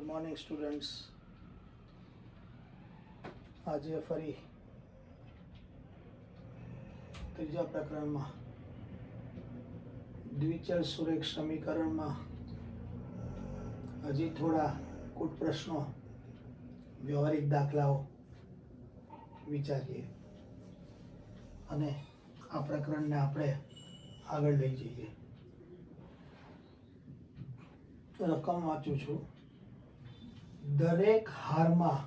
Good morning students. આજે ફરી ત્રીજા પ્રકરણમાં દ્વિચલ સુરેખ સમીકરણમાં હજી થોડા કૂટ પ્રશ્નો, વ્યવહારિક દાખલાઓ વિચારીએ અને આ પ્રકરણને આપણે આગળ લઈ જઈએ. રકમ વાંચું છું. દરેક હારમાં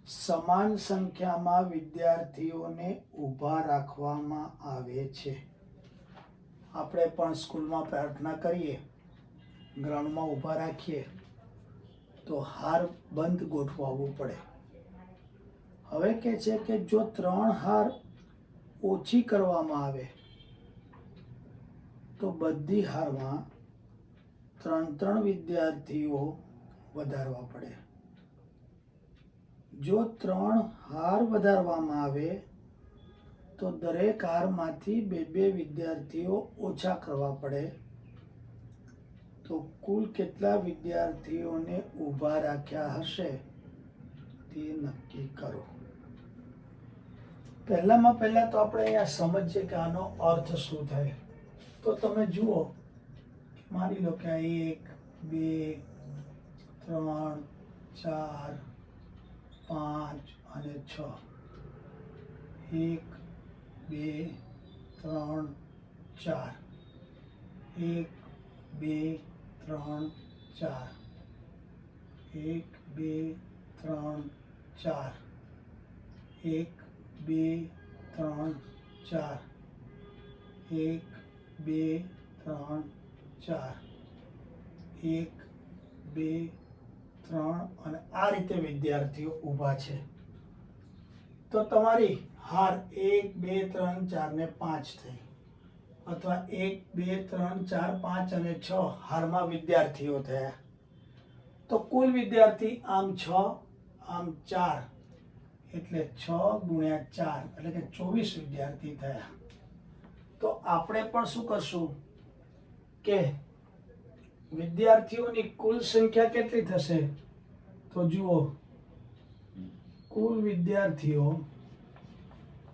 સમાન સંખ્યામાં વિદ્યાર્થીઓને ઊભા રાખવામાં આવે છે. આપણે પણ સ્કૂલમાં પ્રાર્થના કરીએ, ગ્રાઉન્ડમાં ઊભા રાખીએ તો હાર બંધ ગોઠવાવવું પડે. હવે કહે છે કે જો 3 હાર ઓછી કરવામાં આવે તો બધી હારમાં 3 વિદ્યાર્થીઓ વધારવા પડે. જો 3 હાર વધારવામાં આવે તો દરેક હારમાંથી 2 વિદ્યાર્થીઓ ઓછા કરવા પડે. તો કુલ કેટલા વિદ્યાર્થીઓને ઊભા રાખ્યા હશે તે નક્કી કરો. પહેલામાં પહેલા તો આપણે અહીંયા સમજીએ કે આનો અર્થ શું થાય. તો તમે જુઓ, માની લો કે 1 2 3 4 5 અને 6. 1 2 3 4. 1 2 3 4. 1 2 3 4. 1 2 3 4. 1 2 3 4. 1 2 3 અને આ રીતે વિદ્યાર્થીઓ ઊભા છે. તો તમારી હાર 1 2 3 4 ને 5 થઈ, અથવા 1 2 3 4 5 અને 6 હારમાં વિદ્યાર્થીઓ થયા. તો કુલ વિદ્યાર્થી આમ 6 આમ 4 એટલે 6 ગુણ્યા 4 એટલે કે 24 વિદ્યાર્થી થયા. તો આપણે પણ શું કરશું કે વિદ્યાર્થીઓની કુલ સંખ્યા કેટલી થશે? તો જુઓ, કુલ વિદ્યાર્થીઓ,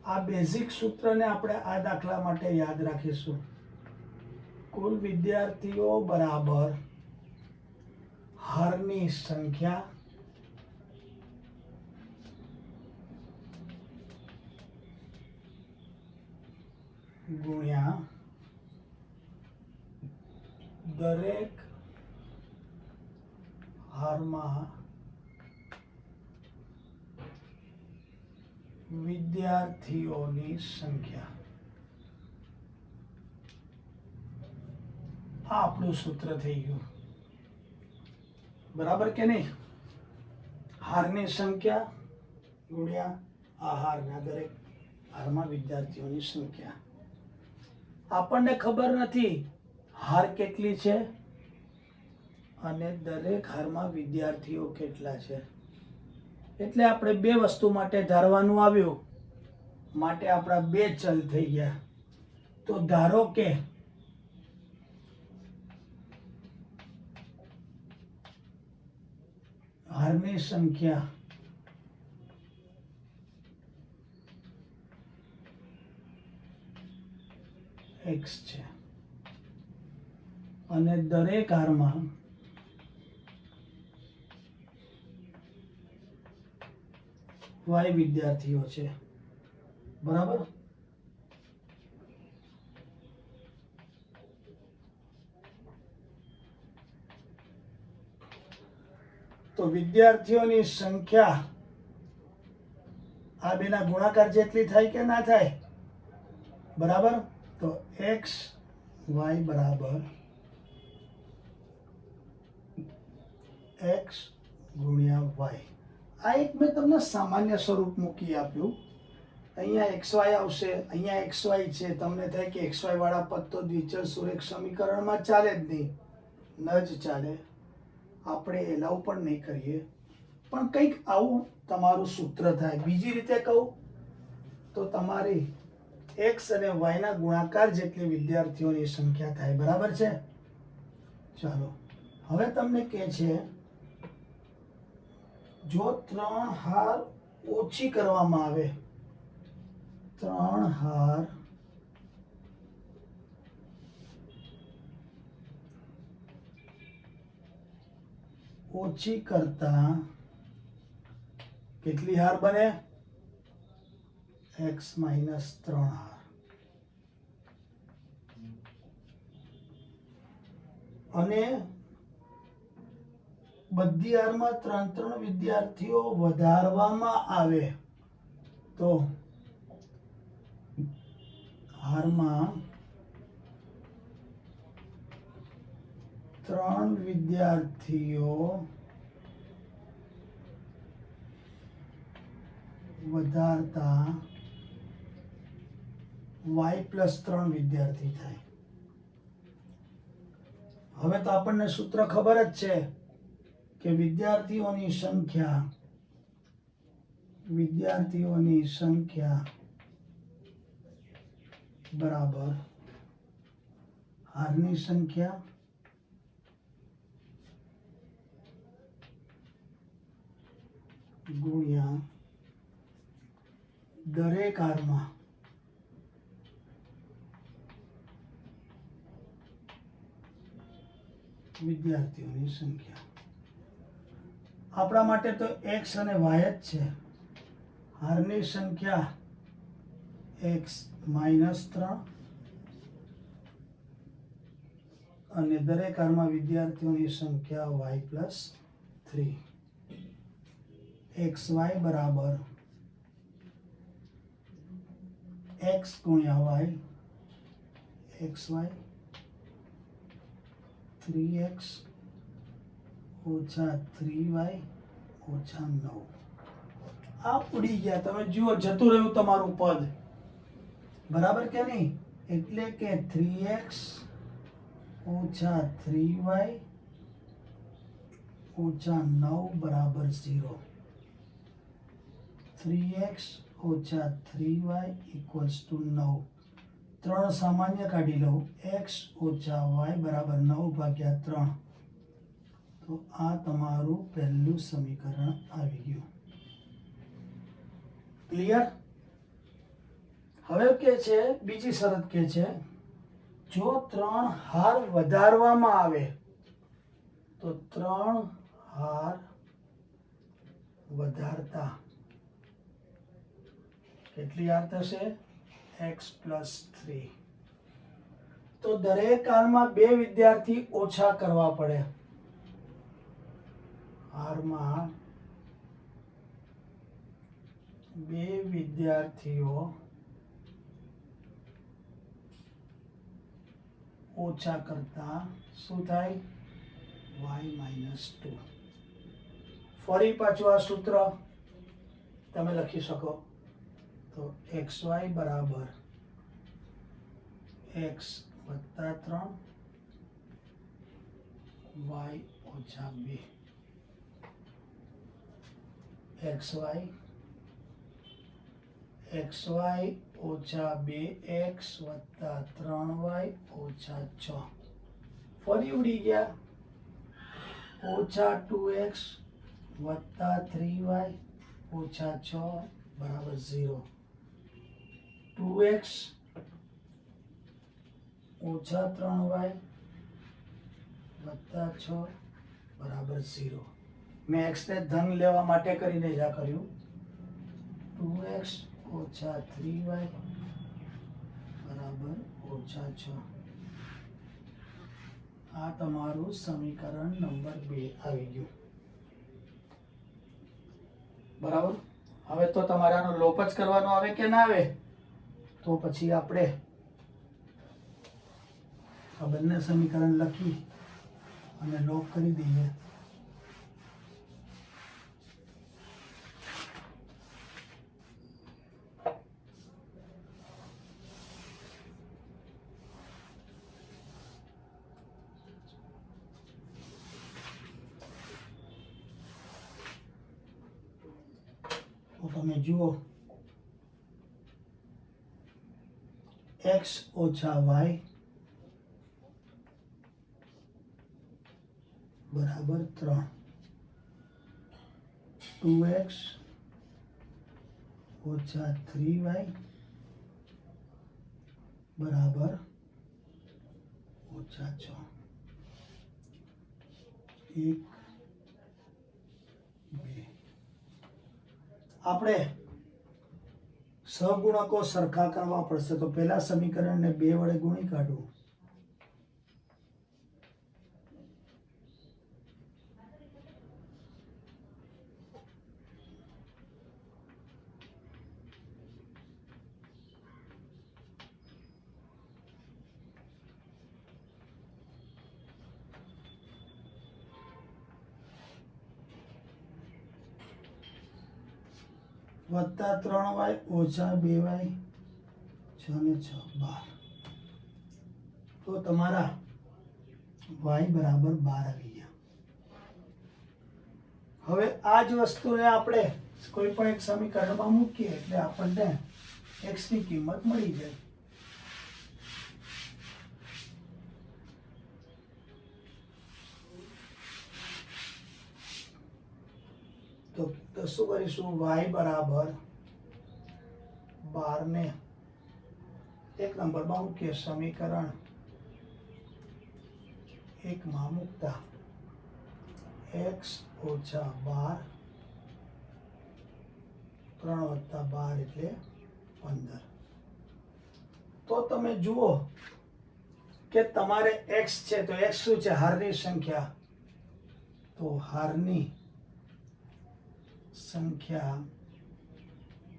આ બેઝિક સૂત્રને આપણે આ દાખલા માટે યાદ રાખીશું. કુલ વિદ્યાર્થીઓ બરાબર હારની સંખ્યા ગુણ્યા દરેક હારમાં વિદ્યાર્થીઓની સંખ્યા. આ આપણું સૂત્ર થઈ ગયું. બરાબર કે નહીં? હારની સંખ્યા ગુણ્યા આ હારના દરેક હારમાં વિદ્યાર્થીઓની સંખ્યા. આપણને ખબર નથી હાર કેટલી છે અને દરેક હારમાં વિદ્યાર્થીઓ કેટલા છે. એટલે આપણે 2 વસ્તુ માટે ધારવાનું આવ્યું, માટે આપણા 2 ચલ થઈ ગયા. તો ધારો કે હારની સંખ્યા x છે અને દરેક હારમાં y વિદ્યાર્થીઓ છે. બરાબર? તો વિદ્યાર્થીઓની સંખ્યા આ બેના ગુણાકાર જેટલી થાય કે ના થાય? બરાબર? તો x y બરાબર x ગુણ્યા y. આ એક મેં તમને સામાન્ય સ્વરૂપ મૂકી આપ્યું. અહીંયા xy આવશે, અહીંયા xy છે. તમને થાય કે xy વાળા પદ તો દ્વિચલ સુરેખ સમીકરણમાં ચાલે જ નહીં, ન જ ચાલે. આપણે એલાવ પણ નહીં કરીએ, પણ કંઈક આવું તમારું સૂત્ર થાય. બીજી રીતે કહું તો તમારી x અને y ના ગુણાકાર જેટલી વિદ્યાર્થીઓની સંખ્યા થાય. બરાબર છે? ચાલો, હવે તમને કહે છે જો 3 હાર ઓછી કરવામાં આવે, 3 હાર ઓછી કરતા કેટલી હાર બને? x - 3 હાર. અને બધી હારમાં 3 વિદ્યાર્થીઓ વધારવામાં આવે તો હારમાં 3 વિદ્યાર્થીઓ વધારતા y + 3 વિદ્યાર્થી થાય. હવે તો આપણને સૂત્ર ખબર જ છે કે વિદ્યાર્થીઓની સંખ્યા બરાબર હારની સંખ્યા ગુણ્યા દરેક હારમાં વિદ્યાર્થીઓની સંખ્યા. આપણા માટે તો x અને y જ છે. હારની સંખ્યા x - 3 અને દરેક હારમાં વિદ્યાર્થીઓની સંખ્યા y + 3. xy બરાબર x ગુણ્યા y, xy 3x ઓછા 3y ઓછા 9. આ ઉડી ગયા. તમે જુઓ, જતું રહ્યું તમારું પદ. બરાબર કે નહીં? એટલે કે 3x ઓછા 3y ઓછા 9 બરાબર 0. 3x ઓછા 3y = 9. 3 સામાન્ય કાઢી લઉં. x ઓછા y બરાબર 9/3. તો આ તમારું પહેલું સમીકરણ આવી ગયું. ક્લિયર? હવે કે છે બીજી શરત કે છે, જો 3 હાર વધારવામાં આવે તો 3 હાર વધારતા કેટલી હાર થશે? x + 3. તો દરેક હારમાં 2 વિદ્યાર્થી ઓછા કરવા પડે. હારમાં 2 વિદ્યાર્થીઓ ઓછા કરતા શું થાય? y - 2. ફરી પાછું આ સૂત્ર તમે લખી શકો. તો xy બરાબર x + 3 y ઓછા 2. xy ઓછા 2x વત્તા 3y ઓછા 6. ફરી ઉડી ગયા. ઓછા 2x વત્તા 3y ઓછા 6 બરાબર 0. 2x ઓછા 3y વત્તા 6 બરાબર 0. મેં x ને ધન લેવા માટે કરીને જ આ કર્યું. 2x ઓછા 3y બરાબર ઓછા 6. આ તમારું સમીકરણ નંબર 2 આવી ગયું. બરાબર? હવે તો તમારે આનો લોપ જ કરવાનો આવે કે ના આવે? તો પછી આપણે આ બંને સમીકરણ લખી અને લોપ કરી દઈએ. તો તમે જુઓ, x ઓછા y બરાબર 3. 2x ઓછા 3y બરાબર ઓછા 6. 1 2. આપણે સહગુણકો સરખા કરવા પડશે, તો પહેલા સમીકરણને 2 વડે ગુણી કાઢવું. વત્તા 3y ઓછા 2y 6 ને 6 12. તો તમારા y બરાબર 12 આવી ગયા. હવે આ જ વસ્તુને આપણે કોઈ પણ એક સમીકરણમાં મૂકીએ એટલે આપણને x ની કિંમત મળી જાય. તો શું કરીશું? y બરાબર 12 ને એક નંબરમાં મૂકીએ, સમીકરણ 1 માં મૂકતા x ઓછા 12 3 વત્તા 12 એટલે 15. તો તમે જુઓ કે તમારે x છે તો x શું છે? હારની સંખ્યા. તો હારની સંખ્યા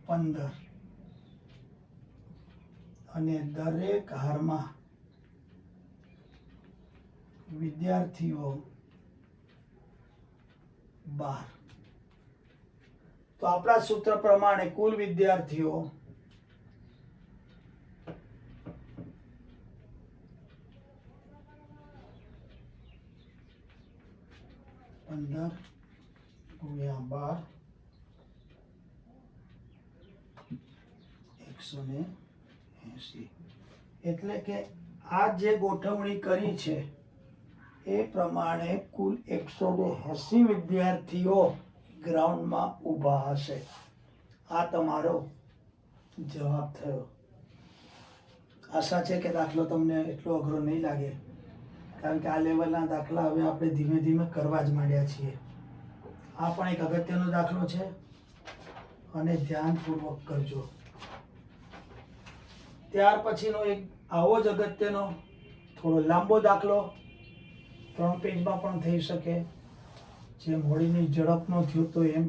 15 અને દરેક હારમાં વિદ્યાર્થીઓ 12. તો આપણા સૂત્ર પ્રમાણે કુલ વિદ્યાર્થીઓ 15 ગુણ્યા 12 180. એટલે કે આ જે ગોઠવણી કરી છે એ પ્રમાણે કુલ 180 વિદ્યાર્થીઓ ગ્રાઉન્ડમાં ઊભા હશે. આ તમારો જવાબ થયો. આશા છે કે દાખલો તમને એટલો અઘરો નહીં લાગે, કારણ કે આ લેવલના દાખલા હવે આપણે ધીમે ધીમે કરવા જ માંડ્યા છીએ. આ પણ એક અગત્યનો દાખલો છે અને ધ્યાનપૂર્વક કરજો. ત્યાર પછીનો એક આવો જ અગત્યનો થોડો લાંબો દાખલો 3 પેજમાં પણ થઈ શકે, જેમ હોળીની ઝડપનો થયો તો એમ.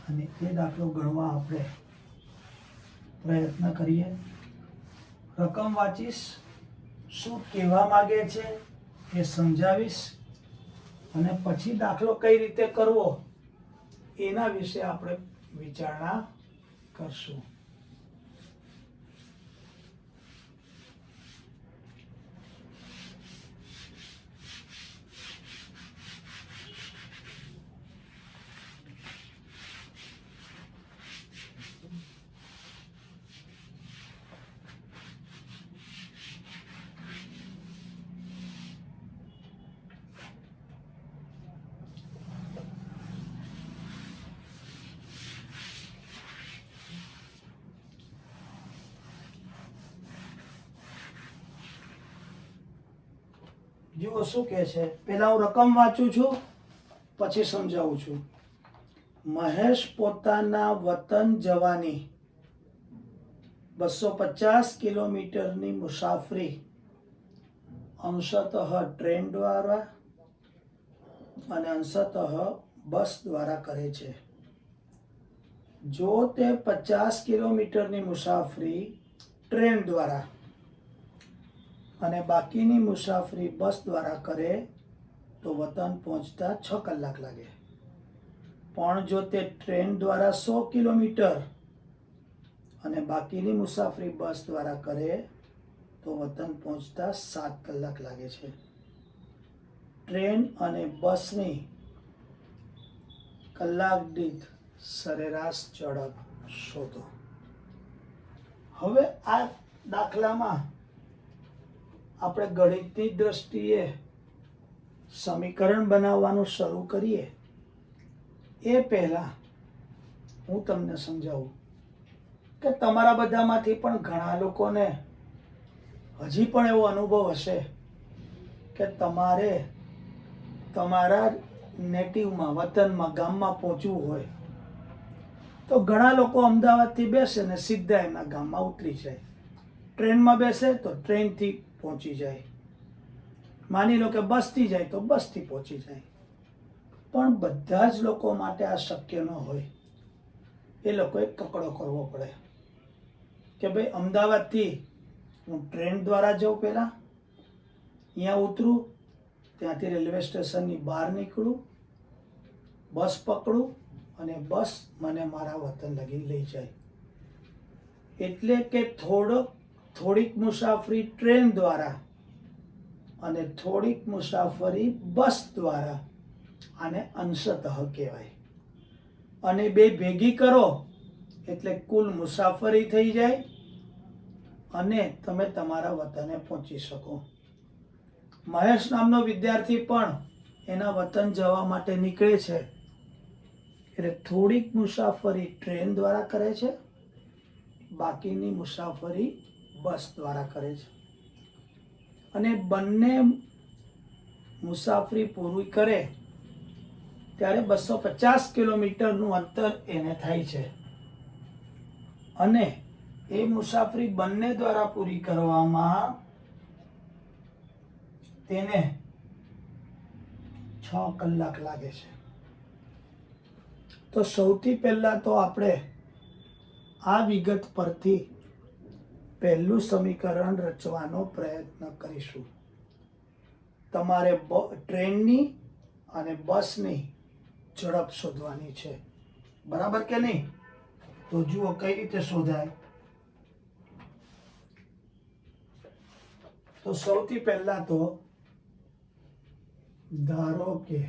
અને એ દાખલો ગણવા આપણે પ્રયત્ન કરીએ. રકમ વાંચીશ, શું કહેવા માંગે છે એ સમજાવીશ, અને પછી દાખલો કઈ રીતે કરવો એના વિશે આપણે વિચારણા કરશું. જુઓ શું કહે છે. પહેલા હું રકમ વાંચું છું, પછી સમજાવું છું. મહેશ પોતાના વતન જવાની 250 કિલોમીટરની મુસાફરી અંશતઃ ટ્રેન દ્વારા અને અંશતઃ બસ દ્વારા કરે છે. જો તે 50 કિલોમીટરની મુસાફરી ટ્રેન દ્વારા અને બાકીની મુસાફરી બસ દ્વારા કરે તો વતન પહોંચતા 6 કલાક લાગે. પણ જો તે ટ્રેન દ્વારા 100 કિલોમીટર અને બાકીની મુસાફરી બસ દ્વારા કરે તો વતન પહોંચતા 7 કલાક લાગે છે. ટ્રેન અને બસની કલાક દીઠ સરેરાશ ઝડપ શોધો. હવે આ દાખલામાં આપણે ગણિતની દ્રષ્ટિએ સમીકરણ બનાવવાનું શરૂ કરીએ એ પહેલાં હું તમને સમજાવું કે તમારા બધામાંથી પણ ઘણા લોકોને હજી પણ એવો અનુભવ હશે કે તમારે તમારા નેટિવમાં, વતનમાં, ગામમાં પહોંચવું હોય તો ઘણા લોકો અમદાવાદથી બેસે ને સીધા એના ગામમાં ઉતરી જાય. ટ્રેનમાં બેસે તો ટ્રેનથી પહોંચી જાય. માની લો કે બસથી જાય તો બસથી પહોંચી જાય. પણ બધા જ લોકો માટે આ શક્ય ન હોય. એ લોકોએ કકડો કરવો પડે કે ભાઈ અમદાવાદથી હું ટ્રેન દ્વારા જાઉં, પહેલાં અહીંયા ઉતરું, ત્યાંથી રેલવે સ્ટેશનની બહાર નીકળું, બસ પકડું અને બસ મને મારા વતન લગી લઈ જાય. એટલે કે થોડીક મુસાફરી ટ્રેન દ્વારા અને થોડીક મુસાફરી બસ દ્વારા, આને અંશતઃ કહેવાય. અને બે ભેગી કરો એટલે કુલ મુસાફરી થઈ જાય અને તમે તમારા વતને પહોંચી શકો. મહેશ નામનો વિદ્યાર્થી પણ એના વતન જવા માટે નીકળે છે એટલે થોડીક મુસાફરી ટ્રેન દ્વારા કરે છે, બાકીની મુસાફરી બસ દ્વારા કરે છે. અને બંને મુસાફરી પૂરી કરે ત્યારે 250 કિલોમીટરનું અંતર એને થાય છે. અને એ મુસાફરી બંને દ્વારા પૂરી કરવામાં તેને 6 કલાક લાગે છે. તો સૌથી પહેલાં તો આપણે આ વિગત પરથી પહેલું સમીકરણ રચવાનો પ્રયત્ન કરીશું. તમારે ટ્રેનની અને બસની ઝડપ શોધવાની છે, બરાબર કે નહીં? તો જુઓ કઈ રીતે શોધાય. તો સૌથી પહેલા તો ધારો કે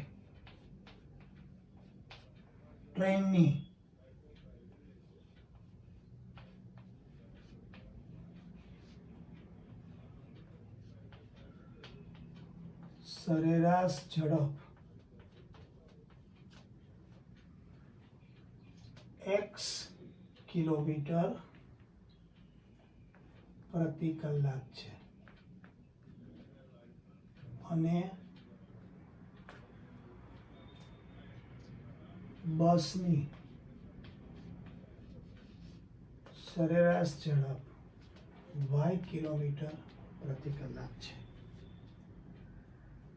ટ્રેનની સરેરાશ ઝડપ x કિલોમીટર પ્રતિ કલાક છે અને બસની સરેરાશ ઝડપ y કિલોમીટર પ્રતિ કલાક છે.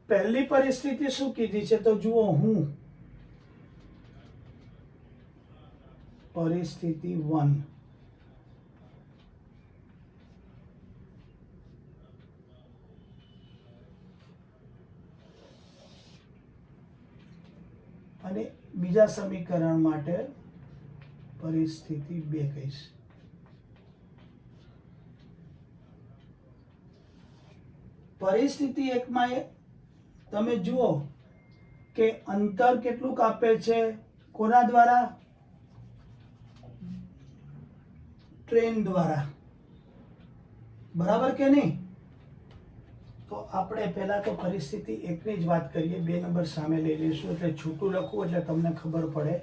પહેલી પરિસ્થિતિ શું કીધી છે તો જુઓ, હું પરિસ્થિતિ 1 અને બીજા સમીકરણ માટે પરિસ્થિતિ 2 કહીશ. પરિસ્થિતિ 1 માં તમે જુઓ કે અંતર કેટલું કાપે છે, કોના દ્વારા? ટ્રેન દ્વારા, બરાબર કે નહીં? તો આપણે પહેલા તો પરિસ્થિતિ 1 ની જ વાત કરીએ. 2 નંબર સામે લઈ લઈશું એટલે છૂટું લખવું એટલે તમને ખબર પડે.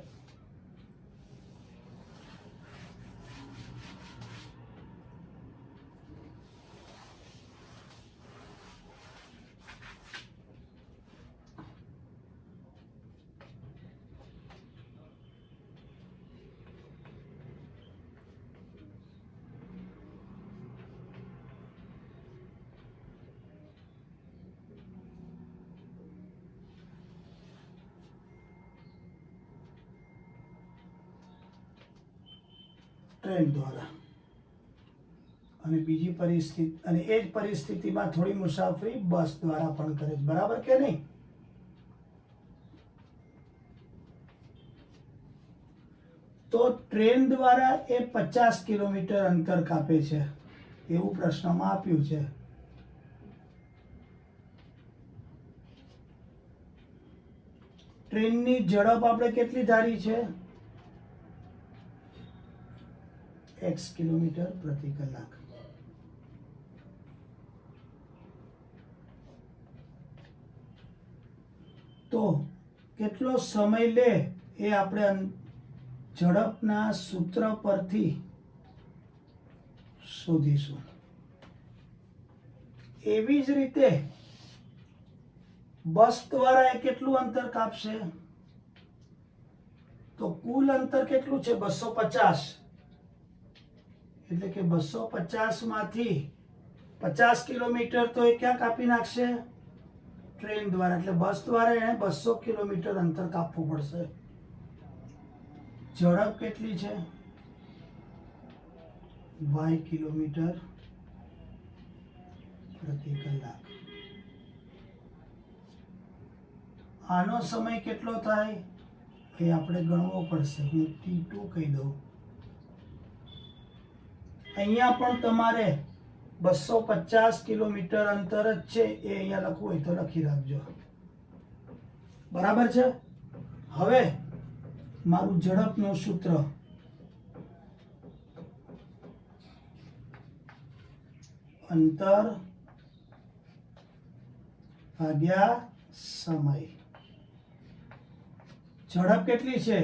ટ્રેન દ્વારા અને બીજી પરિસ્થિતિ, અને એ જ પરિસ્થિતિમાં થોડી મુસાફરી બસ દ્વારા પણ કરે છે, બરાબર કે નહીં? તો ટ્રેન દ્વારા એ 50 કિલોમીટર અંતર કાપે છે એવું પ્રશ્નમાં આપ્યું છે. ટ્રેનની ઝડપ આપણે કેટલી ધારી છે? x કિલોમીટર પ્રતિ કલાક. તો કેટલો સમય લે એ આપણે ઝડપના સૂત્ર પરથી શોધીશું. એવી જ રીતે બસ દ્વારા એ કેટલું અંતર કાપશે? તો કુલ અંતર કેટલું છે? 250. એટલે કે 250 માંથી 50 કિલોમીટર તો એ ક્યાં કાપી નાખશે? ટ્રેન દ્વારા. એટલે બસ દ્વારા એને 200 કિલોમીટર અંતર કાપવું પડશે. ઝડપ કેટલી છે? y કિલોમીટર પ્રતિ કલાક. આનો સમય કેટલો થાય એ આપણે ગણવો પડશે. હું t2 કહી દઉં. અહીંયા પણ તમારે 250 કિલોમીટર અંતર જ છે એ અહીંયા લખવું હોય તો લખી રાખજો. બરાબર છે. હવે મારું ઝડપનું સૂત્ર અંતર ભાગ્યા સમય. ઝડપ કેટલી છે?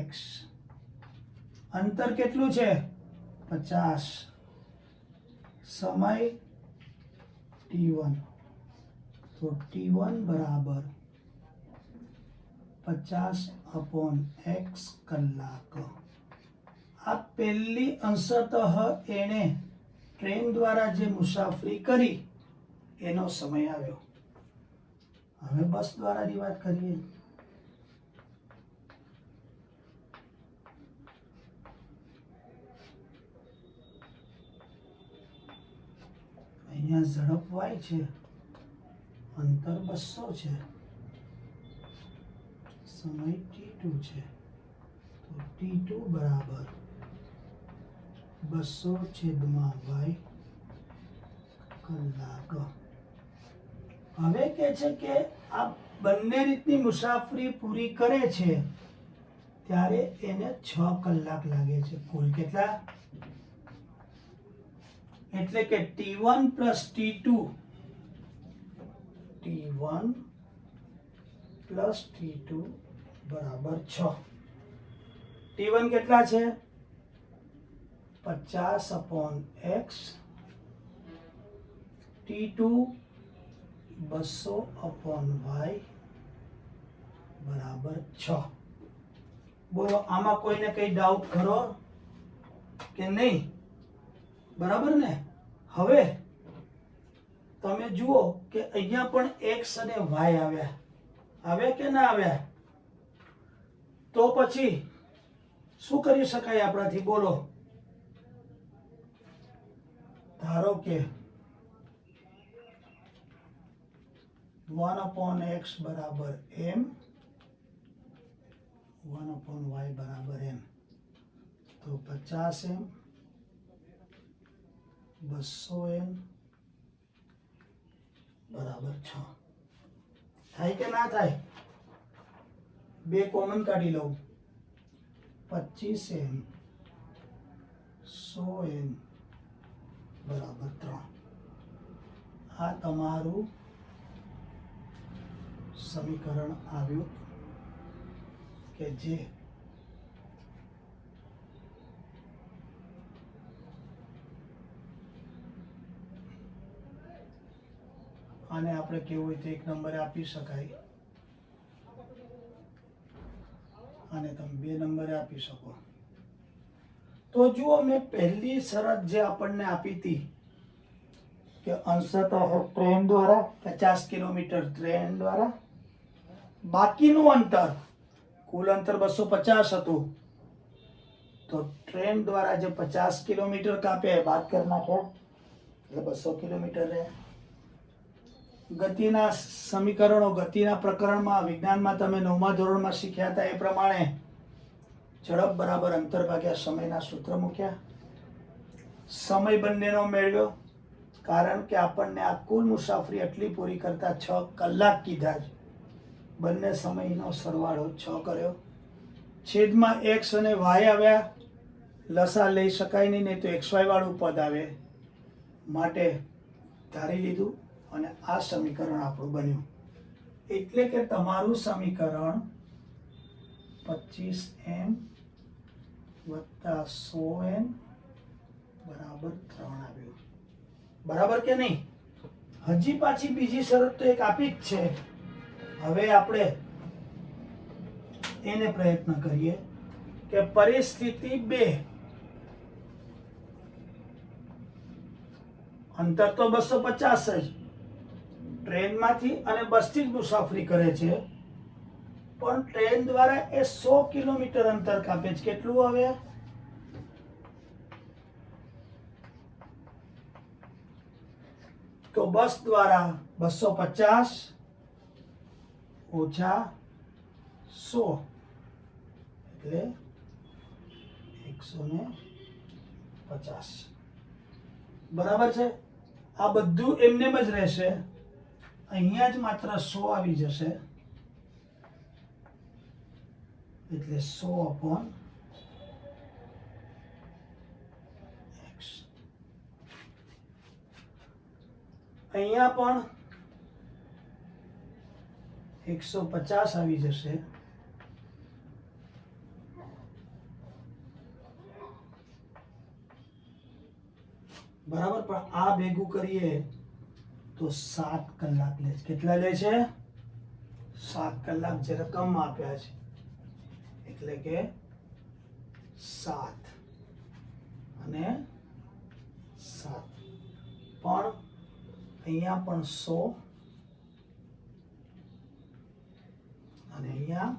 x. અંતર કેટલું છે? 50. સમય t1. તો t1 બરાબર 50/x કલાક. આ પહેલી અંશતઃ એણે ટ્રેન દ્વારા જે મુસાફરી કરી એનો સમય આવ્યો. હવે બસ દ્વારાની વાત કરીએ. અહીંયા ઝડપ y છે, અંતર 200 છે, સમય t2 છે. તો t2 બરાબર 200/y કલાક. હવે કે છે કે આ બંને રીતની મુસાફરી પૂરી કરે છે ત્યારે એને 6 કલાક લાગે છે. કુલ કેટલા? એટલે કે t1 પ્લસ t2 બરાબર 6. t1 કેટલા છે? 50/x. t2 200/y બરાબર 6. બોલો, આમાં કોઈને કઈ ડાઉટ ખરો કે નહીં? બરાબર ને? હવે તમે જુઓ કે અહીંયા પણ x અને y આવ્યા કે ના આવ્યા? તો પછી શું કરી શકાય આપણાથી? બોલો. ધારો કે 1/x બરાબર m, 1/y બરાબર m. તો 50m 200m બરાબર 6. થાય કે ના થાય? બે કોમન કાઢી લઉં. 25m 100m બરાબર 3. આ તમારું સમીકરણ આવ્યું કે જે આને આપણે કેવું હોય તો 1 નંબરે આપી શકાય, અને તમે 2 નંબરે આપી શકો. તો જુઓ, મેં પહેલી શરત જે આપણને આપી હતી કે અંશતઃ ટ્રેન દ્વારા 50 કિલોમીટર ટ્રેન દ્વારા, બાકીનું અંતર, કુલ અંતર 250 હતું, તો ટ્રેન દ્વારા જે 50 કિલોમીટર કાપે બાદ કરી નાખ્યા એટલે 200 કિલોમીટર રહે. ગતિના સમીકરણો, ગતિના પ્રકરણમાં વિજ્ઞાનમાં તમે 9મા ધોરણમાં શીખ્યા હતા એ પ્રમાણે ઝડપ બરાબર અંતર ભાગ્યા સમયના સૂત્ર મૂક્યા. સમય બંનેનો મેળવ્યો, કારણ કે આપણને આ કુલ મુસાફરી આટલી પૂરી કરતા 6 કલાક કીધા જ. બંને સમયનો સરવાળો 6 કર્યો. છેદમાં x અને y આવ્યા. લસા લઈ શકાય નહીં તો xy વાળું પદ આવે, માટે ધારી લીધું અને આ સમીકરણ આપણું બન્યું. એટલે કે તમારું સમીકરણ 25m વત્તા 100n બરાબર 3 આવ્યું. બરાબર કે નહીં? હજી પાછી બીજી શરત તો એક આપી જ છે. હવે આપણે એને પ્રયત્ન કરીએ કે પરિસ્થિતિ 2, અંતર તો 250 જ, ટ્રેનમાંથી અને બસથી જ મુસાફરી કરે છે, પણ ટ્રેન દ્વારા એ 100 કિલોમીટર અંતર કાપે છે. કેટલું હવે? તો બસ દ્વારા 250 ઓછા 100 એટલે 150. બરાબર છે? આ બધું એમનેમ જ રહેશે, અહીંયા જ માત્ર 100 આવી જશે એટલે 100/x. અહીંયા પણ 150 આવી જશે બરાબર. પણ આ ભેગું કરીએ તો 7 કલાક લે છે. કેટલા લે છે? 7 કલાક જે રકમ આપ્યા છે એટલે કે 7 અને 7. પણ અહીંયા પણ 100 અને અહીંયા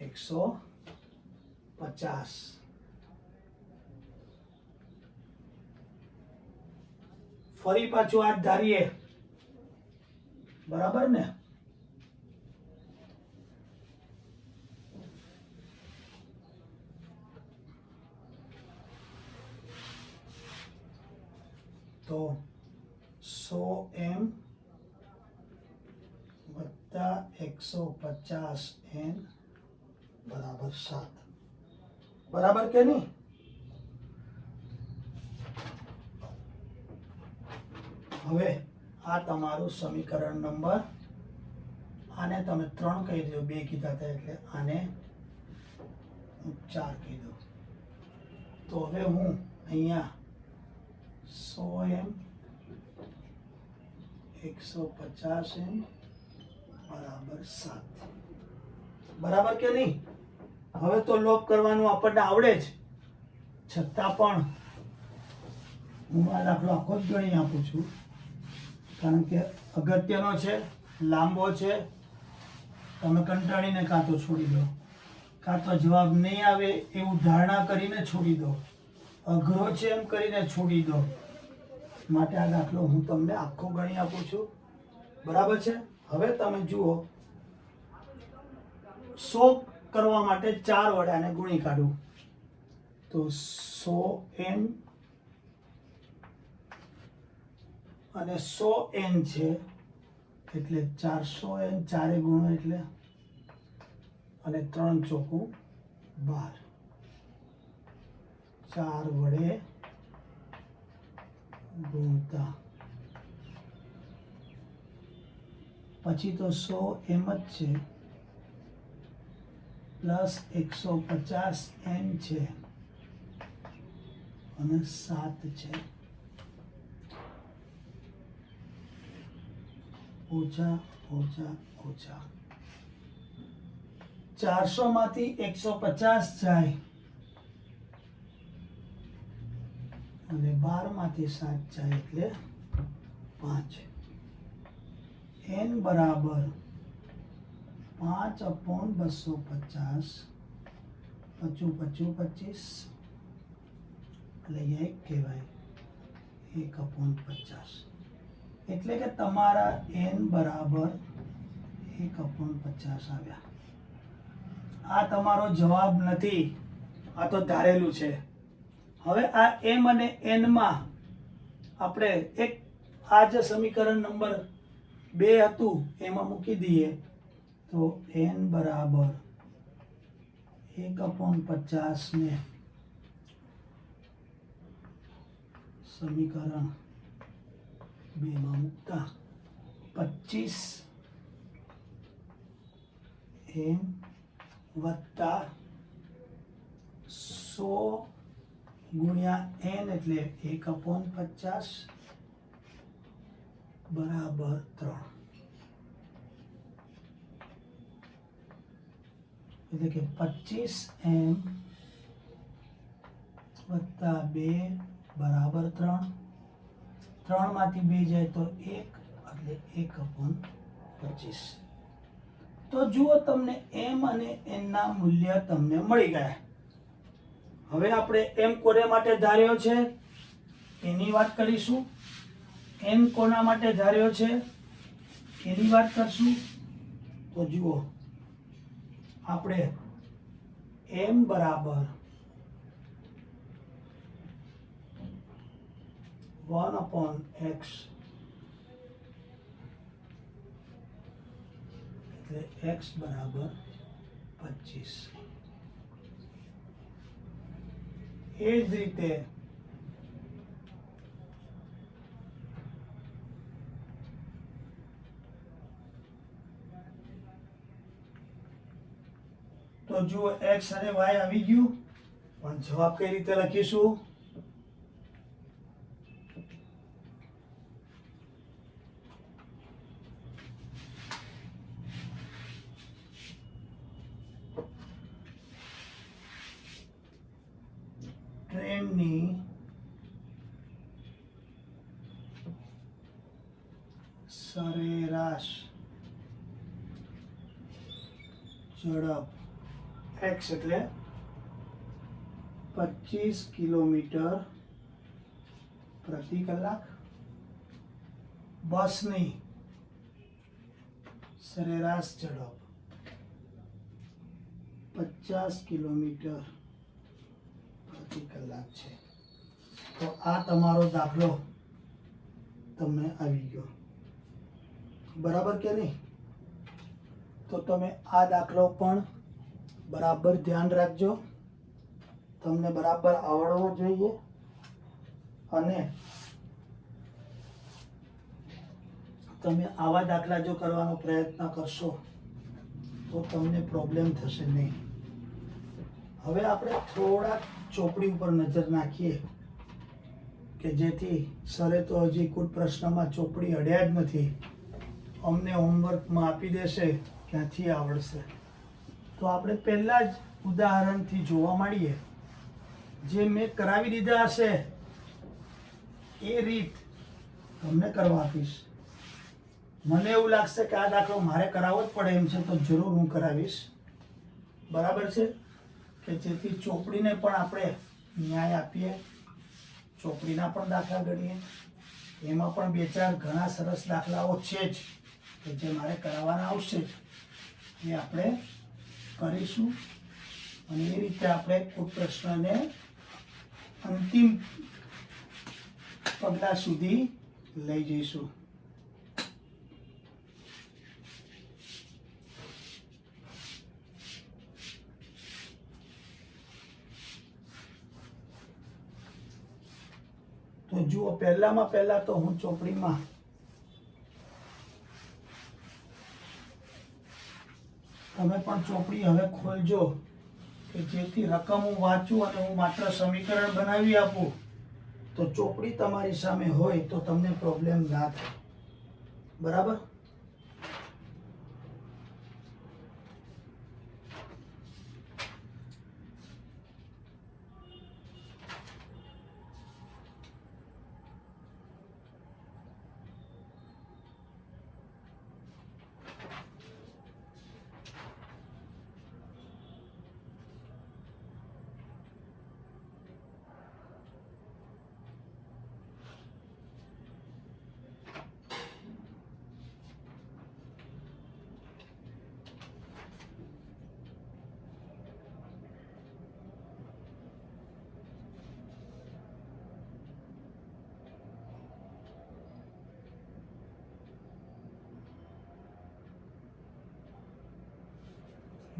150. ફરી પાછું આ ધારીએ, બરાબર ને? તો 100m વત્તા 150n બરાબર 7. બરાબર કે નહીં? હવે આ તમારું સમીકરણ નંબર, આને તમે 3 કહી દો, 2 કીધા હતા એટલે આને હું 4 કહી દઉં. તો હવે હું અહીંયા 100m 150m બરાબર 7. બરાબર કે નહીં? હવે તો લોપ કરવાનું આપણને આવડે જ, છતાં પણ હું આ દાખલો આખો જ ગણી આપું છું, કારણ કે અગત્યનો છે, લાંબો છે. તમે કંટાળીને કાં તો છોડી દો, કાં તો જવાબ નહીં આવે એવું ધારણા કરીને છોડી દો, અઘરો છે એમ કરીને છોડી દો. માટે આ દાખલો હું તમને આખો ગણી આપું છું. બરાબર છે? હવે તમે જુઓ, 100 કરવા માટે 4 વડે આને ગુણી કાઢું તો 100m અને 100n છે એટલે 400n, 4 ગુણો એટલે, અને 3 ચોકું 12. 4 વડે ગુણતા પછી તો 100 એમ જ છે પ્લસ 150n છે અને 7 છે ઓછા ઓછા ઓછા 400 માંથી 150 જાય અને 12 માંથી 7 જાય એટલે 5. n બરાબર 5/250, 25 એટલે 1 કહેવાય, 1/50. એટલે કે તમારા n બરાબર 1/50 આવ્યા. આ તમારો જવાબ નથી, આ તો ધારેલું છે. હવે આ m અને n માં આપણે એક આ જે સમીકરણ નંબર 2 હતું એમાં મૂકી દઈએ તો n બરાબર 1/50 ને સમીકરણ 2 માં મૂકતા 25m વત્તા 100 ગુણ્યા n એટલે 1/50 બરાબર 3, એટલે કે 25m વત્તા 2 બરાબર 3, 3 માંથી 2 જાય તો 1 એટલે 1/25. તો જુઓ તમને m અને n ના મૂલ્ય તમને મળી ગયા. હવે આપણે m કોને માટે ધાર્યો છે એની વાત કરીશું, n કોના માટે ધાર્યો છે એની વાત કરશું. તો જુઓ આપણે m બરાબર 1/x એટલે x બરાબર 25. એ જ રીતે તો જુઓ x અને y આવી ગયું, પણ જવાબ કઈ રીતે લખીશું? ટ્રેનની સરેરાશ ઝડપ x એટલે 25 કિલોમીટર પ્રતિ કલાક. બસની સરેરાશ ઝડપ 50 કિલોમીટર પ્રતિ કલાક છે. તો આ તમારો દાખલો તમને આવી ગયો, બરાબર કે નહીં? તો તમે આ દાખલો પણ બરાબર ધ્યાન રાખજો, તમને બરાબર આવડવો જોઈએ. અને તમે આવા દાખલા જો કરવાનો પ્રયત્ન કરશો તો તમને પ્રોબ્લેમ થશે નહીં. હવે આપણે થોડા ચોપડી ઉપર નજર નાખીએ કે જેથી સરે તો હજી કોઈ પ્રશ્નમાં ચોપડી અડ્યા જ નથી, અમને હોમવર્કમાં આપી દેશે, ક્યાંથી આવડશે? તો આપણે પહેલા જ ઉદાહરણથી જોવા માંડીએ. જે મેં કરાવી દીધા હશે એ રીત તમને કરવા આપીશ. મને એવું લાગશે કે આ દાખલો મારે કરાવવો જ પડે એમ છે તો જરૂર હું કરાવીશ, બરાબર છે? કે જેથી ચોપડીને પણ આપણે ન્યાય આપીએ, ચોપડીના પણ દાખલા ગણીએ. એમાં પણ 2-4 ઘણા સરસ દાખલાઓ છે જ કે જે મારે કરાવવાના આવશે જ, એ આપણે કરીશું. અને એ રીતે આપણે કોઈ પ્રશ્નને અંતિમ પગલા સુધી લઈ જઈશું. તો જુઓ, પહેલા તો હું ચોપડીમાં તમે પણ ચોપડી હવે ખોલજો કે જેથી રકમ હું વાંચું અને હું માત્ર સમીકરણ બનાવી આપું તો ચોપડી તમારી સામે હોય તો તમને પ્રોબ્લેમ ના થાય, બરાબર?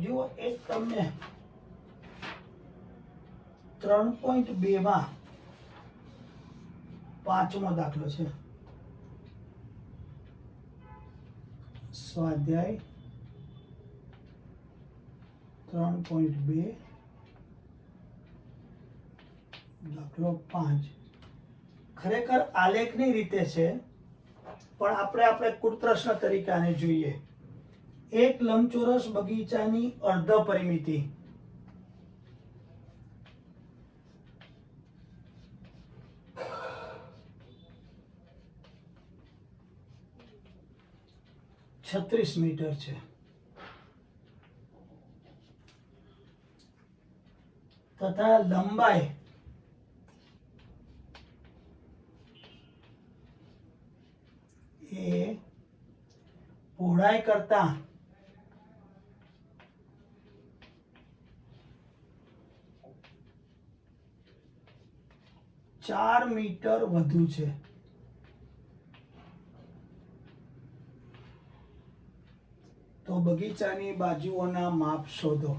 જુઓ, એક તમને 3.2 માં 5મો દાખલો છે. સ્વાધ્યાય 3.2 દાખલો 5 ખરેખર આલેખની રીતે છે પણ આપણે કુલ પ્રશ્ન તરીકે આને જોઈએ. એક લંબચોરસ બગીચાની અર્ધ પરિમિતિ છત્રીસ મીટર છે. તથા લંબાઈ એ પહોળાઈ કરતા 4 મીટર વધુ છે. તો બગીચાની બાજુઓના માપ શોધો.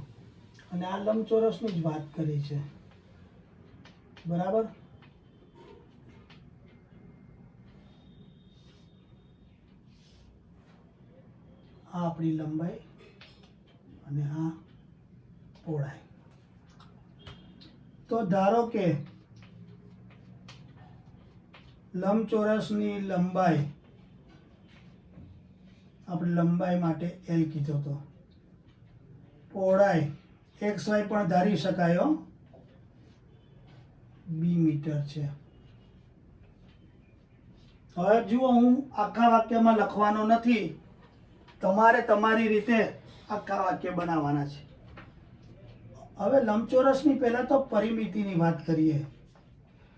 અને આ લંબચોરસની જ વાત કરી છે, બરાબર. આ આપણી લંબાઈ અને આ પહોળાઈ. તો ધારો કે લંબચોરસની લંબાઈ આપણે લંબાઈ માટે L કીધો તો, પહોળાઈ XY પણ ધારી શકાય, B મીટર છે. હવે જુઓ, હું આખા વાક્યમાં લખવાનો નથી, તમારે તમારી રીતે આખા વાક્ય બનાવવાના છે. હવે લંબચોરસની પહેલા તો પરિમિતિની વાત કરીએ.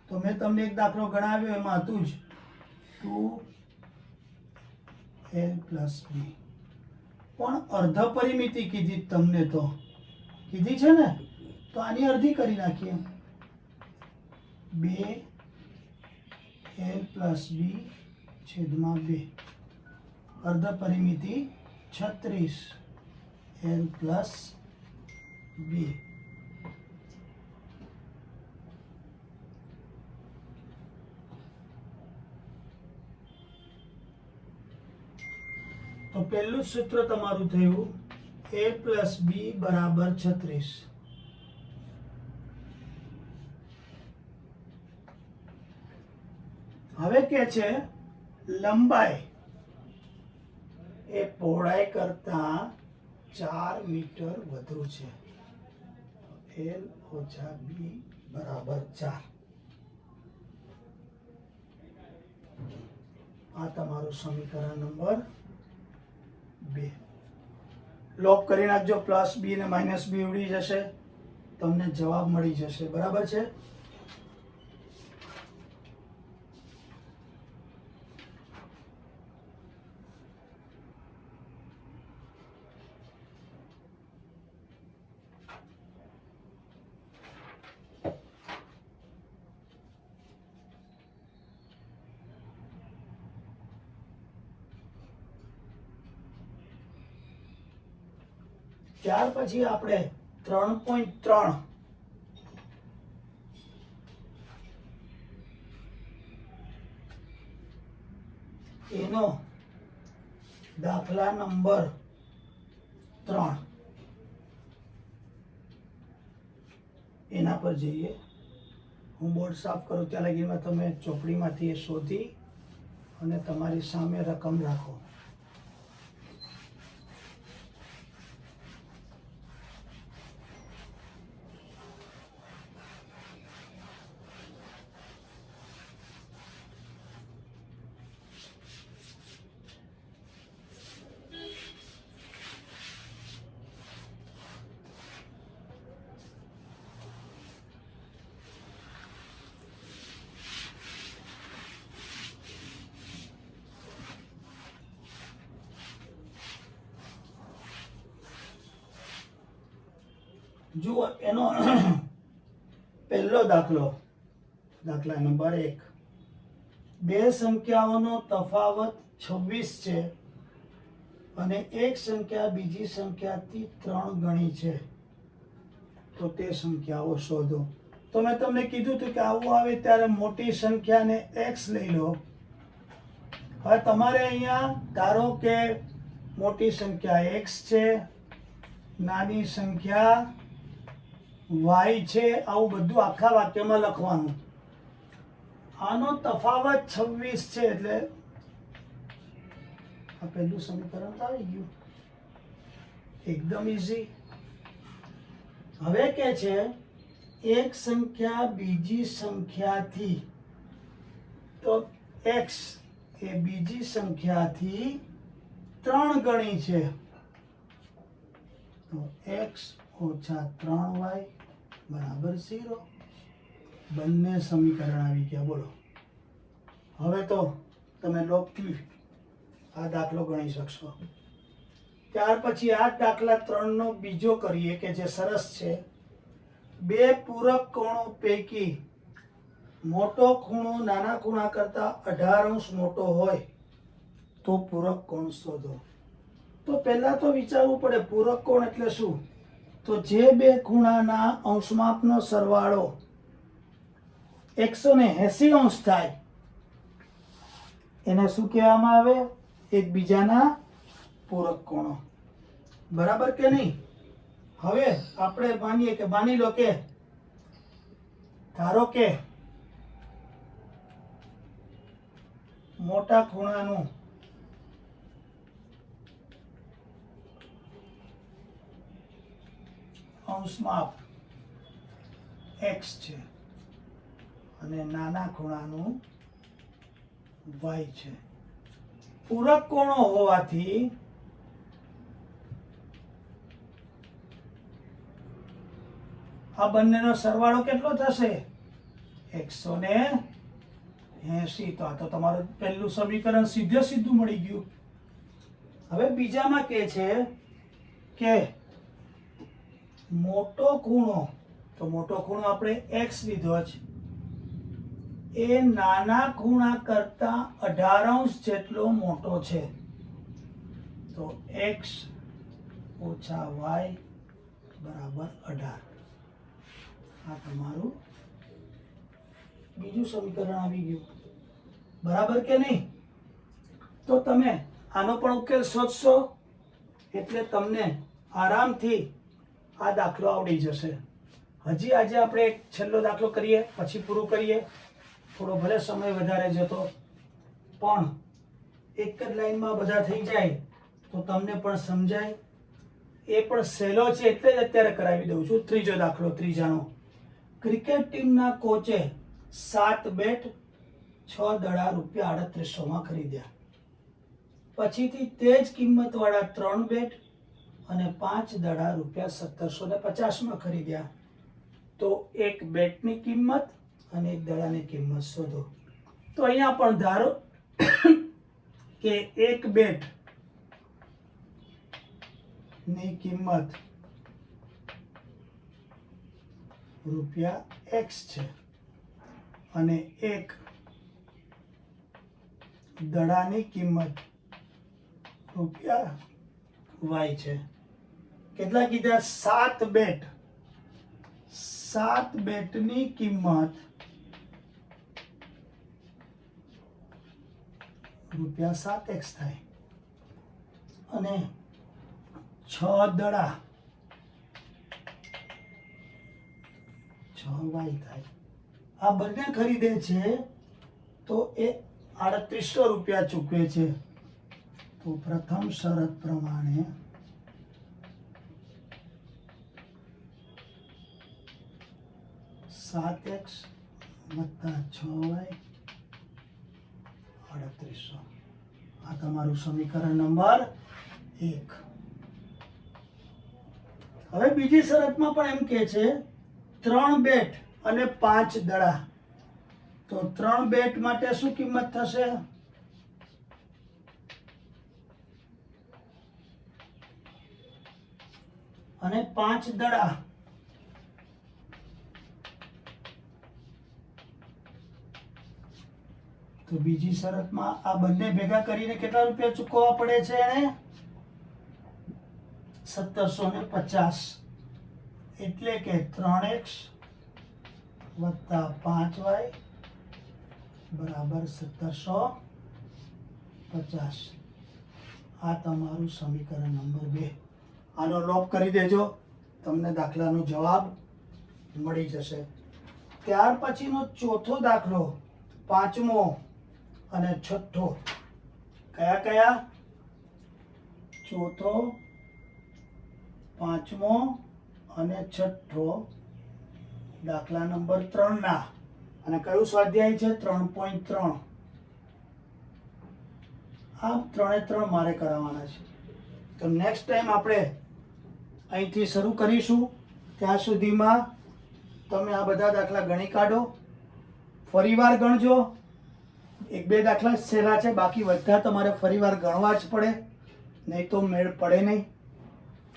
તો મેં તમને એક દાખલો ગણાવ્યો, એમાં હતું જ 2L + B. પણ અર્ધ પરિમિતિ કીધી તમને, તો કીધી છે ને, તો આની અડધી કરી નાખીએ. 2L + B / 2. અર્ધ પરિમિતિ 36L + B. તો પહેલું સૂત્ર તમારું થયું A + B = 36. હવે કે છે લંબાઈ એ પહોળાઈ કરતા 4 મીટર વધુ છે. L - B = 4. આ તમારું સમીકરણ નંબર 2. લોક કરી નાખજો. +B ને -B ઉડી જશે, તમને જવાબ મળી જશે. બરાબર છે. ત્યાર પછી આપણે 3.3 એનો દાખલા નંબર 3 એના પર જઈએ. હું બોર્ડ સાફ કરું ત્યાં લગીમાં તમે ચોપડીમાંથી એ શોધી અને તમારી સામે રકમ રાખો. જુઓ, એનો પહેલો દાખલો, દાખલા નંબર 1. બે સંખ્યાઓનો તફાવત 26 છે અને એક સંખ્યા બીજી સંખ્યાથી 3 ગણી છે. તો તે સંખ્યાઓ શોધો. તો મેં તમને કીધું હતું કે આવું આવે ત્યારે મોટી સંખ્યાને x લઈ લો. હવે તમારે અહીંયા ધારો કે મોટી સંખ્યા x છે નાની સંખ્યા y છે, આવું બધું આખા વાક્યમાં લખવાનું. આનો તફાવત 26 છે, એટલે આ પહેલું સમીકરણ તો આવી ગયું, એકદમ ઈઝી. હવે કે છે એક સંખ્યા બીજી સંખ્યાથી, તો x એ બીજી સંખ્યાથી 3 ગણી છે, તો x ઓછા 3y બરાબર 0. બંને સમીકરણ આવી ગયા. બોલો, હવે તો તમે લોપથી આ દાખલો ગણી શકશો. ત્યાર પછી આ દાખલા 3 નો બીજો કરીએ કે જે સરસ છે. બે પૂરક કોણો પૈકી મોટો ખૂણો નાના ખૂણા કરતા 18 મોટો હોય તો પૂરક કોણ શોધો. તો પહેલા તો વિચારવું પડે પૂરક કોણ એટલે શું. તો જે બે ખૂણાના અંશમાપનો સરવાળો 180 અંશ થાય એને શું કહેવામાં આવે? એકબીજાના પૂરક કોણો. બરાબર કે નહીં? હવે આપણે માની લો કે ધારો કે મોટા ખૂણાનું અંશમાપ x છે અને નાના ખૂણાનું y છે. પૂરક કોણો હોવાથી આ બંનેનો સરવાળો કેટલો થશે? 180. તો આ તો તમારું પહેલું સમીકરણ સીધું મળી ગયું. હવે બીજામાં કે છે કે મોટો ખૂણો, તો મોટો ખૂણો આપણે x લીધો છે, એ નાના ખૂણા કરતા 18 અંશ જેટલો મોટો છે, તો x ઓછા y બરાબર 18. આ તમારું બીજું સમીકરણ આવી ગયું. બરાબર કે નહીં? તો તમે આનો પણ ઉકેલ શોધશો એટલે તમને આરામથી આ દાખલો આવડી જશે. હજી આજે આપણે એક છેલ્લો દાખલો કરીએ, પછી પૂરું કરીએ. થોડો ભલે સમય વધારે જતો, પણ એક જ લાઈનમાં બધા થઈ જાય તો તમને પણ સમજાય. એ પણ સહેલો છે એટલે જ અત્યારે કરાવી દઉં છું. ત્રીજો દાખલો, ત્રીજાનો. ક્રિકેટ ટીમના કોચે 7 બેટ 6 દડા ₹3800 ખરીદ્યા. પછીથી તે જ કિંમતવાળા 3 બેટ અને 5 દડા ₹1750 ખરીદ્યા. તો એક બેટની કિંમત અને એક દડાની કિંમત શોધો. તો અહીંયા પણ ધારો કે એક બેટ ની કિંમત ₹x છે અને એક દડાની કિંમત ₹y છે. કેટલા કીધા? 7 બેટ. 7 બેટની કિંમત ₹7x થાય અને 6 દડા 6y થાય. આ બંને ખરીદે છે તો એ ₹3800 ચૂકવે છે. તો પ્રથમ શરત પ્રમાણે $7x વત્તા 6y 3800. આ તમારું સમીકરણ નંબર 1. હવે બીજી શરતમાં પણ એમ કહે છે 3 બેટ અને 5 દડા. તો 3 બેટ માટે શું કિંમત થશે? અને 5 દડા. તો બીજી શરતમાં આ બંને ભેગા કરીને કેટલા રૂપિયા ચૂકવવા પડે છે? એને 1750. એટલે કે 3x વત્તા 5y બરાબર 1750. આ તમારું સમીકરણ નંબર 2. આનો લોક કરી દેજો, તમને દાખલાનો જવાબ મળી જશે. ત્યાર પછીનો ચોથો દાખલો, પાંચમો અને છઠ્ઠો. કયા કયા? ચોથો, પાંચમો અને છઠ્ઠો દાખલા નંબર 3 ના. અને કયું સ્વાધ્યાય છે? 3.3. આ 3 મારે કરાવવાના છે. તો નેક્સ્ટ ટાઈમ આપણે અહીંથી શરૂ કરીશું. ત્યાં સુધીમાં તમે આ બધા દાખલા ગણી કાઢો, ફરીવાર ગણજો. 1-2 દાખલા સહેલા છે, બાકી બધા તમારે ફરીવાર ગણવા જ પડે, નહીં તો મેળ પડે નહીં.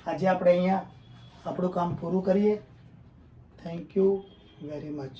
આજે આપણે અહીંયા આપણું કામ પૂરું કરીએ. Thank you very much.